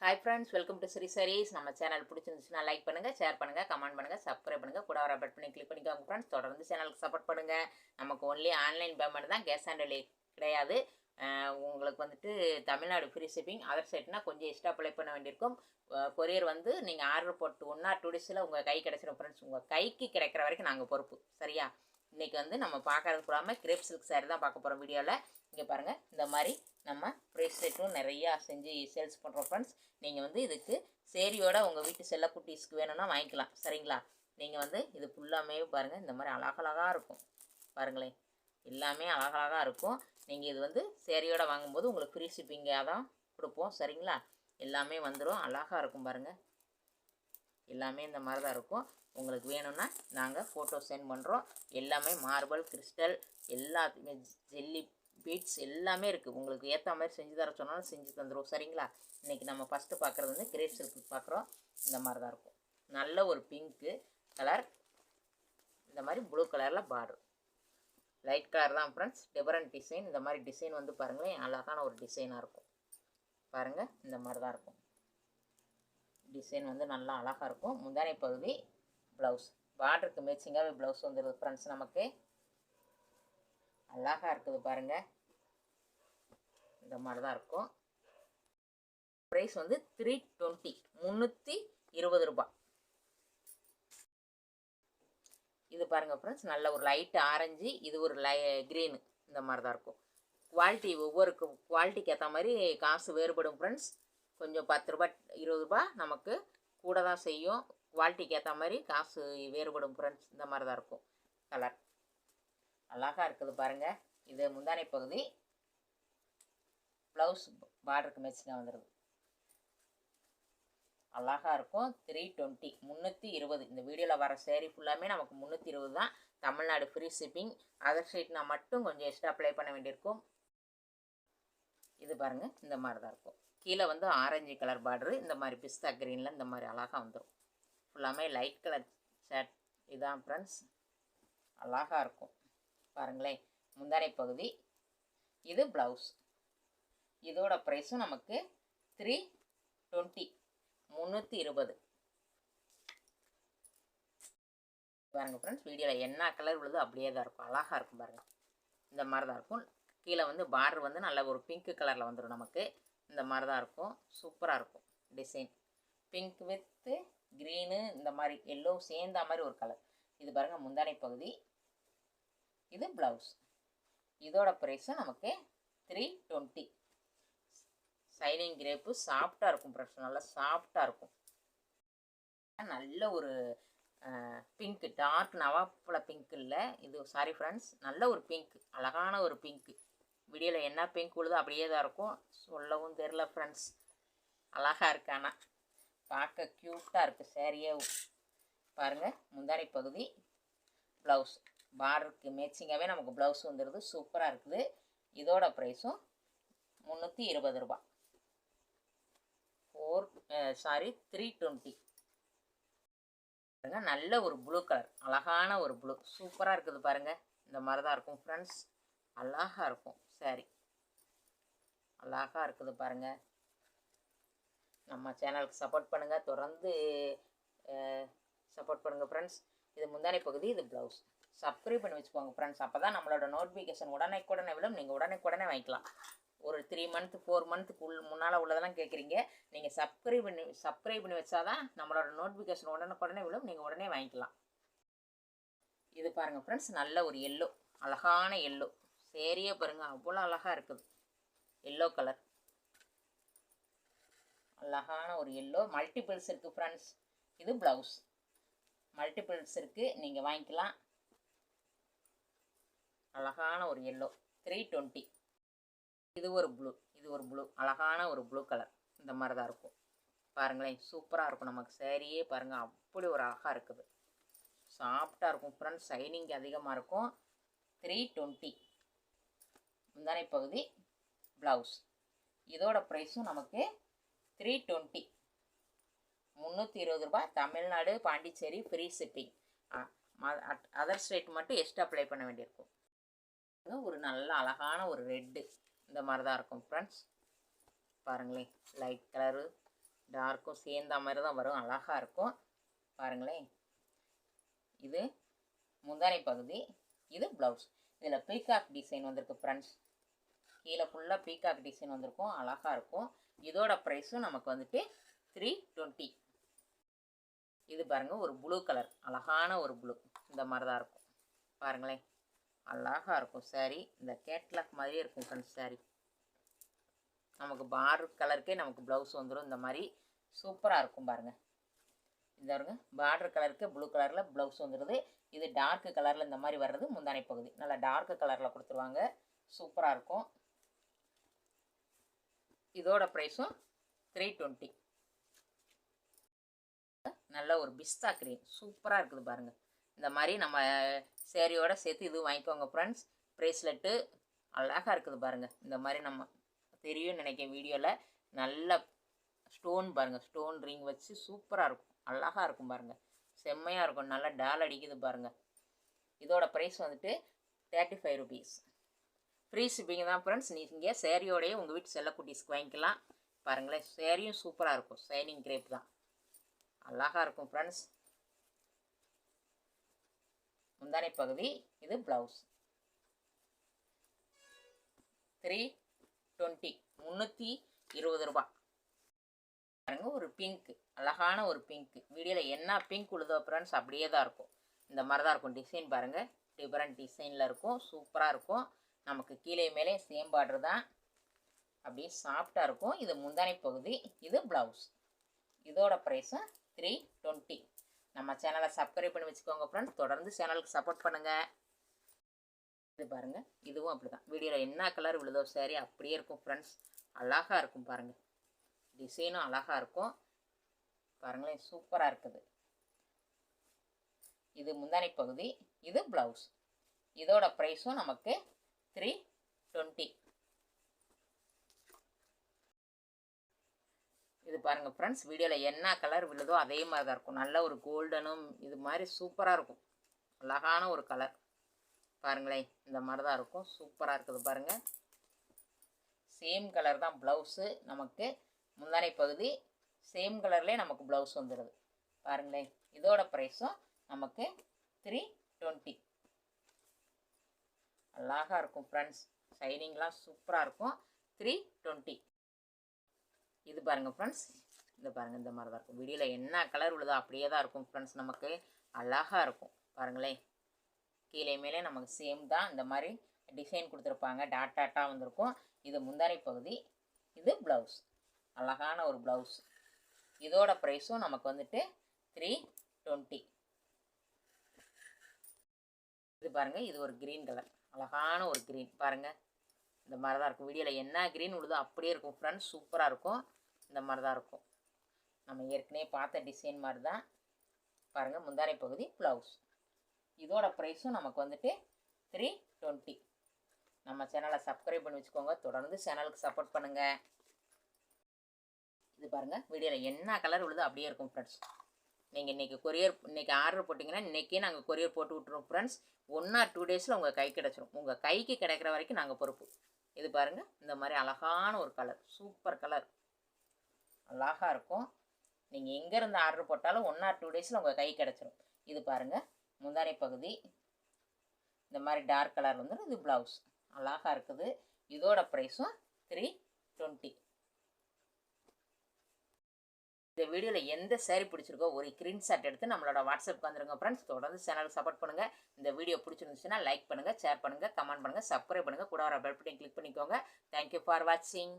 Hi friends, welcome to sarees. நம்ம channel பிடிச்சிருந்துச்சுன்னா like பண்ணுங்க, ஷேர் பண்ணுங்க, கமெண்ட் பண்ணுங்க, சப்ஸ்கிரைப் பண்ணுங்க, கூட வர பட்டன் பண்ணி கிளிக் பண்ணிக்கோங்க ஃப்ரெண்ட்ஸ். தொடர்ந்து சேனலுக்கு சப்போர்ட் பண்ணுங்க. நமக்கு ஒன்லி ஆன்லைன் பேமெண்ட் தான், கேஷ் ஆன் டெலிவரி கிடையாது. உங்களுக்கு வந்துட்டு தமிழ்நாடு ஃப்ரீ ஷிப்பிங். அதர் சைட்னா கொஞ்சம் எக்ஸ்ட்ரா அப்ளை பண்ண வேண்டியிருக்கும். கொரியர் வந்து நீங்கள் ஆர்டர் போட்டு 1 or 2 டேஸில் உங்கள் கை கிடச்சிடும் ஃப்ரெண்ட்ஸ். உங்கள் கைக்கு கிடைக்கிற வரைக்கும் நாங்கள் பொறுப்பு, சரியா? இன்றைக்கி வந்து நம்ம பார்க்கறது கூடாமல் கிரேப் சில்க் சாரி தான் பார்க்க போகிறோம் வீடியோவில். இங்கே பாருங்கள், இந்த மாதிரி நம்ம ப்ரேஸ்லெட்டும் நிறையா செஞ்சு சேல்ஸ் பண்ணுறோம் ஃப்ரெண்ட்ஸ். நீங்கள் வந்து இதுக்கு சேரியோட உங்கள் வீட்டு செல்லக்குட்டீஸ்க்கு வேணும்னா வாங்கிக்கலாம், சரிங்களா? நீங்கள் வந்து இது ஃபுல்லாமே பாருங்கள், இந்த மாதிரி அழகழகாக இருக்கும் பாருங்களேன். எல்லாமே அழகழகாக இருக்கும். நீங்கள் இது வந்து சேரியோட வாங்கும்போது உங்களுக்கு ஃப்ரீ ஷிப்பிங்காக தான் கொடுப்போம், சரிங்களா? எல்லாமே வந்துடும், அழகாக இருக்கும் பாருங்கள். எல்லாமே இந்த மாதிரி தான் இருக்கும். உங்களுக்கு வேணும்னா நாங்கள் ஃபோட்டோ சென்ட் பண்ணுறோம். எல்லாமே மார்பிள், கிறிஸ்டல், எல்லாத்துக்குமே ஜெல்லி பீட்ஸ் எல்லாமே இருக்குது. உங்களுக்கு ஏற்ற மாதிரி செஞ்சு தர சொன்னாலும் செஞ்சு தந்துடுவோம், சரிங்களா? இன்றைக்கி நம்ம ஃபஸ்ட்டு பார்க்குறது வந்து கிரேப் சில்க் பார்க்குறோம். இந்த மாதிரி தான் இருக்கும். நல்ல ஒரு பிங்க்கு கலர், இந்த மாதிரி ப்ளூ கலரில் பார்டர், லைட் கலர் தான் ஃப்ரெண்ட்ஸ். Different design. இந்த மாதிரி டிசைன் வந்து பாருங்களேன், அழகான ஒரு டிசைனாக இருக்கும் பாருங்கள். இந்த மாதிரி தான் இருக்கும் டிசைன், வந்து நல்லா அழகாக இருக்கும். முந்தானை பகுதி ப்ளவுஸ், பார்டருக்கு மேட்சிங்காகவே ப்ளவுஸ் வந்துடுது ஃப்ரெண்ட்ஸ். நமக்கு அழகாக இருக்குது பாருங்கள். இந்த மாதிரி தான் இருக்கும். ப்ரைஸ் வந்து 320, 320 ரூபாய். இது பாருங்கள் ஃப்ரெண்ட்ஸ், நல்ல ஒரு லைட் ஆரஞ்சு, இது ஒரு க்ரீனு, இந்த மாதிரி தான் இருக்கும். குவாலிட்டி ஒவ்வொரு குவாலிட்டிக்கு ஏற்ற மாதிரி காசு வேறுபடும் ஃப்ரெண்ட்ஸ். கொஞ்சம் 10 ரூபா 20 ரூபா நமக்கு கூட தான் செய்யும். குவாலிட்டிக்கு ஏற்ற மாதிரி காசு வேறுபடும் ஃப்ரெண்ட்ஸ். இந்த மாதிரி தான் இருக்கும். கலர் அழகாக இருக்குது பாருங்கள். இது முந்தானை பகுதி, ப்ளவுஸ் பார்டருக்கு மேட்சிங்காக வந்துடுது, அழகாக இருக்கும். 320, 320. இந்த வீடியோவில் வர சேரீ ஃபுல்லாமே நமக்கு 320 தான். Tamil Nadu free shipping. அதர் சைட்னா மட்டும் கொஞ்சம் எக்ஸ்ட்ரா அப்ளை பண்ண வேண்டியிருக்கும். இது பாருங்கள், இந்த மாதிரி தான் இருக்கும். கீழே வந்து ஆரஞ்சு கலர் பார்டரு, இந்த மாதிரி பிஸ்தா க்ரீனில் இந்த மாதிரி அழகாக வந்துடும். ஃபுல்லாமே லைட் கலர் ஷர்ட் இதான் ஃப்ரெண்ட்ஸ். அழகாக இருக்கும் பாருங்களேன். முந்தானை பகுதி, இது ப்ளவுஸ். இதோட ப்ரைஸும் நமக்கு 320, 320 பாருங்கள் ஃப்ரெண்ட்ஸ். வீடியோவில் என்ன கலர் உள்ளதோ அப்படியே தான் இருக்கும். அழகாக இருக்கும் பாருங்கள். இந்த மாதிரி தான் இருக்கும். கீழே வந்து பார்டர் வந்து நல்ல ஒரு பிங்க் கலரில் வந்துடும் நமக்கு. இந்த மாதிரி தான் இருக்கும். சூப்பராக இருக்கும் டிசைன். பிங்க் வித்து க்ரீனு, இந்த மாதிரி எல்லோ சேர்ந்த மாதிரி ஒரு கலர். இது பாருங்கள் முந்தானை பகுதி, இது ப்ளவுஸ். இதோட ப்ரைஸும் நமக்கு 320. சைனிங் கிரேப்பு சாஃப்டாக இருக்கும் ஃப்ரெண்ட்ஸ், நல்லா சாஃப்டாக இருக்கும். நல்ல ஒரு பிங்க்கு, டார்க் நவாப்பழ பிங்க் இல்லை இது, சாரி ஃப்ரெண்ட்ஸ். நல்ல ஒரு பிங்க், அழகான ஒரு பிங்க்கு. வீடியோவில் என்ன பிங்க் உள்ளதோ அப்படியே தான் இருக்கும். சொல்லவும் தெரில ஃப்ரெண்ட்ஸ். அழகாக இருக்கு, ஆனால் பார்க்க க்யூட்டாக இருக்குது சேரீயே பாருங்கள். முந்தானை பகுதி, ப்ளவுஸ் பார்டருக்கு மேட்சிங்காகவே நமக்கு ப்ளவுஸ் வந்துடுது. சூப்பராக இருக்குது. இதோட ப்ரைஸும் 320 ரூபா. 320. நல்ல ஒரு ப்ளூ கலர், அழகான ஒரு ப்ளூ, சூப்பராக இருக்குது பாருங்கள். இந்த மாதிரி தான் இருக்கும் ஃப்ரெண்ட்ஸ். அழகாக இருக்கும் சாரி, அழகாக இருக்குது பாருங்கள். நம்ம சேனலுக்கு சப்போர்ட் பண்ணுங்கள், தொடர்ந்து சப்போர்ட் பண்ணுங்கள் ஃப்ரெண்ட்ஸ். இது முந்தானை பகுதி, இது ப்ளவுஸ். சப்ஸ்கிரைப் பண்ணி வச்சுக்கோங்க ஃப்ரெண்ட்ஸ். அப்போ தான் நம்மளோட நோட்டிஃபிகேஷன் உடனே விடும். நீங்கள் உடனே வாங்கிக்கலாம். ஒரு 3 month 4 monthக்கு முன்னால் உள்ளதெல்லாம் கேட்குறீங்க. நீங்கள் சப்ஸ்கிரைப் பண்ணி வச்சா தான் நம்மளோட நோட்டிஃபிகேஷன் உடனே விடும். நீங்கள் உடனே வாங்கிக்கலாம். இது பாருங்கள் ஃப்ரெண்ட்ஸ், நல்ல ஒரு எல்லோ, அழகான எல்லோ சேரியே பாருங்கள், அவ்வளோ அழகாக இருக்குது. எல்லோ கலர், அழகான ஒரு எல்லோ. மல்டிபிள்ஸ் இருக்குது ஃப்ரெண்ட்ஸ். இது ப்ளவுஸ், மல்டிபிள்ஸ் இருக்குது, நீங்கள் வாங்கிக்கலாம். அழகான ஒரு எல்லோ, 320. இது ஒரு ப்ளூ, அழகான ஒரு ப்ளூ கலர். இந்த மாதிரி தான் இருக்கும் பாருங்களேன். சூப்பராக இருக்கும் நமக்கு சேரீயே பாருங்கள், அப்படி ஒரு அழகாக இருக்குது. சாஃப்டாக இருக்கும் ஃப்ரெண்ட்ஸ், சைனிங் அதிகமாக இருக்கும். 320. முந்தானை பகுதி, ப்ளவுஸ். இதோட ப்ரைஸும் நமக்கு 320, 320 ரூபாய். Tamil Nadu, Pondicherry free shipping. Other state மட்டும் எக்ஸ்ட்ரா அப்ளை பண்ண வேண்டியிருக்கும். ஒரு நல்ல அழகான ஒரு ரெட்டு, இந்த மாதிரி தான் இருக்கும் ஃப்ரெண்ட்ஸ். பாருங்களேன், லைட் கலரு, டார்க்கும் சேர்ந்த மாதிரி தான் வரும், அழகாக இருக்கும் பாருங்களேன். இது முந்தானை பகுதி, இது ப்ளவுஸ். இதில் பீகாக் டிசைன் வந்திருக்கு ஃப்ரெண்ட்ஸ், கீழே ஃபுல்லாக பீகாக் டிசைன் வந்திருக்கும், அழகாக இருக்கும். இதோட ப்ரைஸும் நமக்கு வந்துட்டு 320. இது பாருங்கள், ஒரு ப்ளூ கலர், அழகான ஒரு ப்ளூ, இந்த மாதிரி தான் இருக்கும் பாருங்களேன், அழகாக இருக்கும் சாரீ. இந்த கேட்லாக் மாதிரியே இருக்கும் ஃப்ரெண்ட்ஸ் சாரீ. நமக்கு பார்டர் கலருக்கே நமக்கு ப்ளவுஸ் வந்துடும், இந்த மாதிரி சூப்பராக இருக்கும் பாருங்கள். இந்த பாருங்க, பார்டர் கலருக்கு ப்ளூ கலரில் ப்ளவுஸ் வந்துடுது. இது டார்க்கு கலரில் இந்த மாதிரி வர்றது முந்தானை பகுதி, நல்லா டார்க்கு கலரில் கொடுத்துருவாங்க, சூப்பராக இருக்கும். இதோட ப்ரைஸும் 320. நல்ல ஒரு பிஸ்தா க்ரீன், சூப்பராக இருக்குது பாருங்கள். இந்த மாதிரி நம்ம சேரீயோட சேர்த்து இது வாங்கிக்கோங்க ஃப்ரெண்ட்ஸ். ப்ரேஸ்லெட்டு அழகாக இருக்குது பாருங்கள். இந்த மாதிரி நம்ம தெரியும் நினைக்கிறேன் வீடியோவில். நல்ல ஸ்டோன் பாருங்கள், ஸ்டோன் ரிங் வச்சு சூப்பராக இருக்கும், அழகாக இருக்கும் பாருங்கள், செம்மையாக இருக்கும். நல்லா டால் அடிக்குது பாருங்கள். இதோட ப்ரைஸ் வந்துட்டு 35 ருபீஸ். ஃப்ரீ ஷிப்பிங் தான் ஃப்ரெண்ட்ஸ். நீங்கள் சேரீயோடையே உங்கள் வீட்டு செல்லக்குட்டீஸ்க்கு வாங்கிக்கலாம் பாருங்களேன். சேரீயும் சூப்பராக இருக்கும், ஷைனிங் கிரேப் தான், அழகாக இருக்கும் ஃப்ரெண்ட்ஸ். முந்தானை பகுதி, இது ப்ளவுஸ். 320, 320 ரூபா பாருங்க. ஒரு பிங்க், அழகான ஒரு பிங்க். வீடியோவில் என்ன பிங்க் உழுதோ ஃப்ரெண்ட்ஸ் அப்படியே தான் இருக்கும், இந்த மாதிரி தான் இருக்கும். டிசைன் பாருங்கள், டிஃப்ரெண்ட் டிசைனில் இருக்கும், சூப்பராக இருக்கும். நமக்கு கீழே மேலே சேம் பார்டர் தான், அப்படியே சாஃப்டாக இருக்கும். இது முந்தானை பகுதி, இது ப்ளவுஸ். இதோட ப்ரைஸும் 320. நம்ம சேனலை சப்ஸ்கிரைப் பண்ணி வச்சுக்கோங்க ஃப்ரெண்ட்ஸ். தொடர்ந்து சேனலுக்கு சப்போர்ட் பண்ணுங்கள். இது பாருங்கள், இதுவும் அப்படி தான். வீடியோவில் என்ன கலர் விழுதோ சாரி அப்படியே இருக்கும் ஃப்ரெண்ட்ஸ், அழகாக இருக்கும் பாருங்கள். டிசைனும் அழகாக இருக்கும் பாருங்களேன், சூப்பராக இருக்குது. இது முந்தானை பகுதி, இது ப்ளவுஸ். இதோட ப்ரைஸும் நமக்கு 320. இது பாருங்கள் ஃப்ரெண்ட்ஸ், வீடியோவில் என்ன கலர் விழுதோ அதே மாதிரி தான் இருக்கும். நல்ல ஒரு கோல்டனும் இது மாதிரி சூப்பராக இருக்கும், அழகான ஒரு கலர் பாருங்களேன். இந்த மாதிரி தான் இருக்கும், சூப்பராக இருக்குது பாருங்கள். சேம் கலர் தான் ப்ளவுஸு. நமக்கு முந்தானை பகுதி சேம் கலர்லேயே நமக்கு ப்ளவுஸ் வந்துடுது பாருங்களேன். இதோட ப்ரைஸும் நமக்கு 320. அழகாக இருக்கும் ஃப்ரெண்ட்ஸ், ஷைனிங்லாம் சூப்பராக இருக்கும். 320. இது பாருங்கள் ஃப்ரெண்ட்ஸ், இந்த பாருங்கள், இந்த மாதிரி தான் இருக்கும். வீடியோவில் என்ன கலர் உள்ளதோ அப்படியே தான் இருக்கும் ஃப்ரெண்ட்ஸ். நமக்கு அழகாக இருக்கும் பாருங்களேன். கீழே மேலே நமக்கு சேம் தான், இந்த மாதிரி டிசைன் கொடுத்துருப்பாங்க, டாட் டாட்டாக வந்திருக்கும். இது முந்தானை பகுதி, இது ப்ளவுஸ், அழகான ஒரு ப்ளவுஸ். இதோட ப்ரைஸும் நமக்கு வந்துட்டு 320. இது பாருங்கள், இது ஒரு க்ரீன் கலர், அழகான ஒரு க்ரீன் பாருங்கள். இந்த மாதிரி தான் இருக்கும். வீடியோவில் என்ன க்ரீன் உள்ளதோ அப்படியே இருக்கும் ஃப்ரெண்ட்ஸ், சூப்பராக இருக்கும். இந்த மாதிரி தான் இருக்கும், நம்ம ஏற்கனவே பார்த்த டிசைன் மாதிரி தான் பாருங்கள். முந்தானை பகுதி, ப்ளவுஸ். இதோட ப்ரைஸும் நமக்கு வந்துட்டு 320. நம்ம சேனலை சப்ஸ்கிரைப் பண்ணி வச்சுக்கோங்க, தொடர்ந்து சேனலுக்கு சப்போர்ட் பண்ணுங்கள். இது பாருங்கள், வீடியோவில் என்ன கலர் உள்ளதோ அப்படியே இருக்கும் ஃப்ரெண்ட்ஸ். நீங்கள் இன்றைக்கி ஆர்டர் போட்டிங்கன்னா இன்றைக்கே நாங்கள் கொரியர் போட்டு விட்ருவோம் ஃப்ரெண்ட்ஸ். 1 or 2 டேஸில் உங்கள் கை கிடச்சிரும். உங்கள் கைக்கு கிடைக்கிற வரைக்கும் நாங்கள் பொறுப்பு. இது பாருங்கள், இந்த மாதிரி அழகான ஒரு கலர், சூப்பர் கலர், அழகாக இருக்கும். நீங்கள் எங்கேருந்து ஆர்டர் போட்டாலும் 1 or 2 டேஸில் உங்கள் கை கிடச்சிரும். இது பாருங்கள், முந்தானை பகுதி இந்த மாதிரி டார்க் கலர் வந்து இது ப்ளவுஸ், அழகாக இருக்குது. இதோட ப்ரைஸும் 320. இந்த வீடியோவில் எந்த சாரீ பிடிச்சிருக்கோ ஒரு ஸ்க்ரீன்ஷாட் எடுத்து நம்மளோட வாட்ஸ்அப்புக்கு வந்துருங்க ஃப்ரெண்ட்ஸ். தொடர்ந்து சேனலுக்கு சப்போர்ட் பண்ணுங்கள். இந்த வீடியோ பிடிச்சிருந்துச்சுன்னா லைக் பண்ணுங்கள், ஷேர் பண்ணுங்கள், கமெண்ட் பண்ணுங்கள், சப்ஸ்கிரைப் பண்ணுங்கள், கூட வர பெல் பட்டனை கிளிக் பண்ணிக்கோங்க. தேங்க்யூ ஃபார் வாட்சிங்.